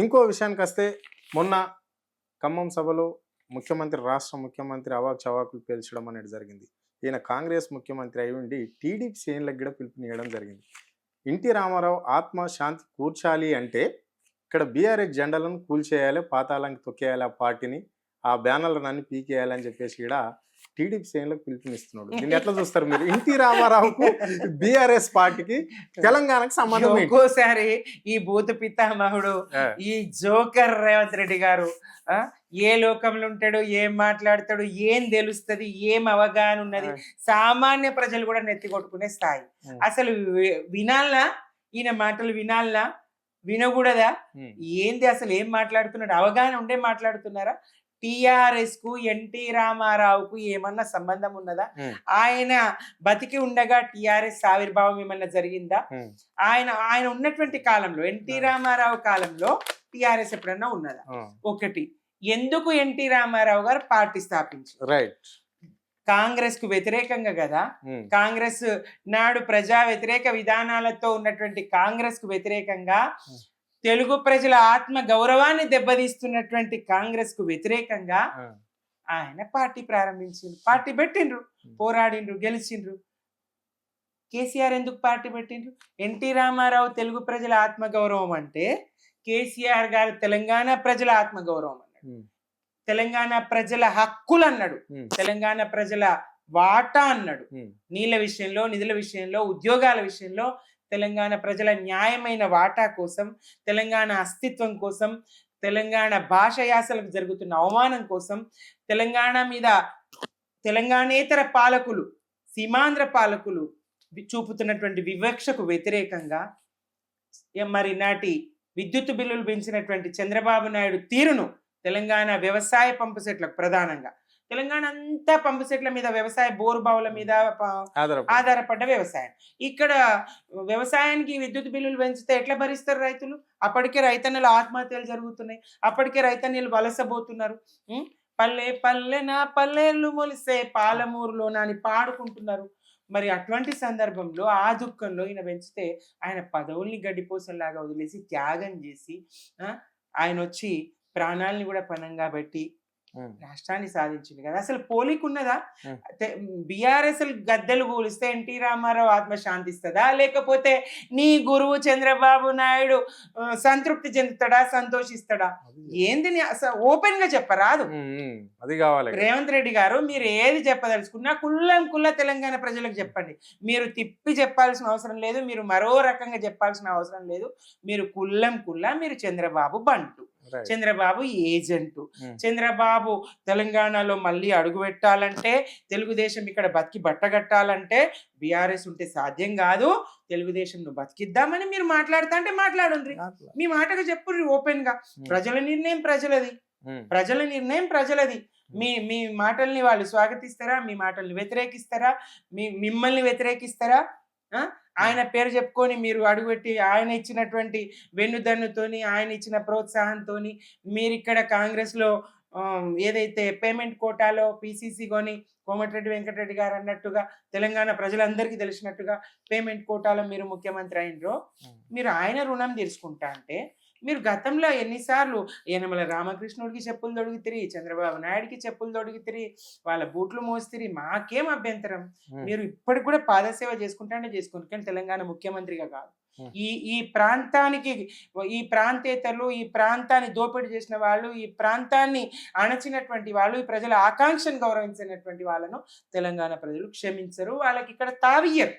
ఇంకో విషయానికొస్తే మొన్న ఖమ్మం సభలో రాష్ట్ర ముఖ్యమంత్రి అవాక్ చవాకులు పేల్చడం అనేది జరిగింది. ఈయన కాంగ్రెస్ ముఖ్యమంత్రి అయి ఉండి టీడీపీ శ్రేణులకు కూడా పిలుపునియడం జరిగింది. ఎన్టీ రామారావు ఆత్మ శాంతి కూర్చాలి అంటే ఇక్కడ బీఆర్ఎస్ జెండాలను కూల్చేయాలి, పాతాళానికి తొక్కేయాలి ఆ పార్టీని, ఆ బ్యానర్లన్నీ పీకేయాలని చెప్పేసి కూడా టీడీపీ శ్రేణులకు పిలుపునిస్తున్నాడు. దీన్ని ఎట్లా చూస్తారు మీరు? ఎన్టీ రామారావుకు బీఆర్ఎస్ పార్టీకి తెలంగాణకు సంబంధం ఏంటి? ఒక్కోసారి ఈ భూత పితామహుడు ఈ జోకర్ రేవంత్ రెడ్డి గారు ఏ లోకంలో ఉంటాడు, ఏం మాట్లాడతాడు, ఏం తెలుస్తుంది, ఏం అవగాహన ఉన్నది, సామాన్య ప్రజలు కూడా నెత్తి కొట్టుకునే స్థాయి. అసలు వినాలనా ఈయన మాటలు? వినాలనా? వినకూడదా? ఏంది అసలు? ఏం మాట్లాడుతున్నాడు? అవగాహన ఉండే మాట్లాడుతున్నారా? టిఆర్ఎస్ కు ఎన్టీ రామారావుకు ఏమన్నా సంబంధం ఉన్నదా? ఆయన బతికి ఉండగా టిఆర్ఎస్ ఆవిర్భావం ఏమన్నా జరిగిందా? ఆయన ఉన్నటువంటి కాలంలో, ఎన్టీ రామారావు కాలంలో టిఆర్ఎస్ ఎప్పుడన్నా ఉన్నదా? ఒకటి, ఎందుకు ఎన్టీ రామారావు గారు పార్టీ స్థాపించారు? రైట్. కాంగ్రెస్ కు వ్యతిరేకంగా కదా. కాంగ్రెస్ నాడు ప్రజా వ్యతిరేక విధానాలతో ఉన్నటువంటి కాంగ్రెస్ కు వ్యతిరేకంగా, తెలుగు ప్రజల ఆత్మ గౌరవాన్ని దెబ్బతీస్తున్నటువంటి కాంగ్రెస్ కు వ్యతిరేకంగా ఆయన పార్టీ ప్రారంభించిండ్రు, పార్టీ పెట్టిండ్రు, పోరాడిండ్రు, గెలిచిండ్రు. కేసీఆర్ ఎందుకు పార్టీ పెట్టిండ్రు? ఎన్టీ రామారావు తెలుగు ప్రజల ఆత్మ గౌరవం అంటే కేసీఆర్ గారు తెలంగాణ ప్రజల ఆత్మ గౌరవం అన్నాడు, తెలంగాణ ప్రజల హక్కులు అన్నాడు, తెలంగాణ ప్రజల వాటా అన్నాడు. నీళ్ళ విషయంలో, నిధుల విషయంలో, ఉద్యోగాల విషయంలో తెలంగాణ ప్రజల న్యాయమైన వాటా కోసం, తెలంగాణ అస్తిత్వం కోసం, తెలంగాణ భాష యాసలకు జరుగుతున్న అవమానం కోసం, తెలంగాణ మీద తెలంగాణేతర పాలకులు, సీమాంధ్ర పాలకులు చూపుతున్నటువంటి వివక్షకు వ్యతిరేకంగా, మరి నాటి విద్యుత్ బిల్లులు పెంచినటువంటి చంద్రబాబు నాయుడు తీరును, తెలంగాణ వ్యవసాయ పంపు సెట్లకు, ప్రధానంగా తెలంగాణ అంతా పంపు సెట్ల మీద, వ్యవసాయ బోరుబావుల మీద ఆధారపడ్డ వ్యవసాయం. ఇక్కడ వ్యవసాయానికి విద్యుత్ బిల్లులు పెంచితే ఎట్లా భరిస్తారు రైతులు? అప్పటికే రైతన్నలు ఆత్మహత్యలు జరుగుతున్నాయి, అప్పటికే రైతన్నలు వలసపోతున్నారు. పల్లె పల్లె నా పల్లెలు మొలిసే పాలమూరులోన అని పాడుకుంటున్నారు. మరి అటువంటి సందర్భంలో ఆ దుఃఖంలో ఈయన పెంచితే ఆయన పదవుల్ని గడ్డిపోసంలాగా వదిలేసి త్యాగం చేసి ఆయన వచ్చి ప్రాణాలని కూడా పణంగా పెట్టి రాష్ట్రాన్ని సాధించింది కదా. అసలు పోలికున్నదా? బిఆర్ఎస్ గద్దెలు కూలిస్తే ఎన్టీ రామారావు ఆత్మ శాంతిస్తుందా? లేకపోతే నీ గురువు చంద్రబాబు నాయుడు సంతృప్తి చెందుతాడా, సంతోషిస్తాడా? ఏంది ఓపెన్ గా చెప్పరాదు? అది కావాలి. రేవంత్ రెడ్డి గారు, మీరు ఏది చెప్పదలుచుకున్నా కుల్లం కుల్ల తెలంగాణ ప్రజలకు చెప్పండి. మీరు తిప్పి చెప్పాల్సిన అవసరం లేదు, మీరు మరో రకంగా చెప్పాల్సిన అవసరం లేదు. మీరు కుల్లం కుల్ల మీరు చంద్రబాబు బంటు, చంద్రబాబు ఏజెంటు, చంద్రబాబు తెలంగాణలో మళ్ళీ అడుగు పెట్టాలంటే, తెలుగుదేశం ఇక్కడ బతికి బట్టగట్టాలంటే బీఆర్ఎస్ ఉంటే సాధ్యం కాదు, తెలుగుదేశం నువ్వు బతికిద్దామని మీరు మాట్లాడుతా అంటే మాట్లాడుండ్రి, మీ మాటగా చెప్పుర్రి ఓపెన్ గా. ప్రజల నిర్ణయం ప్రజలది, ప్రజల నిర్ణయం ప్రజలది. మీ మాటల్ని వాళ్ళు స్వాగతిస్తారా? మీ మాటల్ని వ్యతిరేకిస్తారా? మిమ్మల్ని వ్యతిరేకిస్తారా? ఆయన పేరు చెప్పుకొని మీరు అడుగుపెట్టి, ఆయన ఇచ్చినటువంటి వెన్నుదన్నుతోని, ఆయన ఇచ్చిన ప్రోత్సాహంతో మీరు ఇక్కడ కాంగ్రెస్ లో ఏదైతే పేమెంట్ కోటాలో పిసిసి కొని కోమటిరెడ్డి వెంకటరెడ్డి గారు అన్నట్టుగా, తెలంగాణ ప్రజలందరికీ తెలిసినట్టుగా పేమెంట్ కోటాలో మీరు ముఖ్యమంత్రి అయినరో, మీరు ఆయన రుణం తీర్చుకుంటా అంటే, మీరు గతంలో ఎన్నిసార్లు యనమల రామకృష్ణుడికి చెప్పులు తొడిగితిరి, చంద్రబాబు నాయుడికి చెప్పులు తొడిగితిరి, వాళ్ళ బూట్లు మోస్తిరి, మాకేం అభ్యంతరం. మీరు ఇప్పటికి కూడా పాదసేవ చేసుకుంటానే చేసుకోండి, కానీ తెలంగాణ ముఖ్యమంత్రిగా కాదు. ఈ ప్రాంతానికి, ఈ ప్రాంతేతరులు, ఈ ప్రాంతాన్ని దోపిడీ చేసిన వాళ్ళు, ఈ ప్రాంతాన్ని అణచినటువంటి వాళ్ళు, ఈ ప్రజల ఆకాంక్షను గౌరవించినటువంటి వాళ్ళను తెలంగాణ ప్రజలు క్షమించరు, వాళ్ళకి ఇక్కడ తావియ్యరు.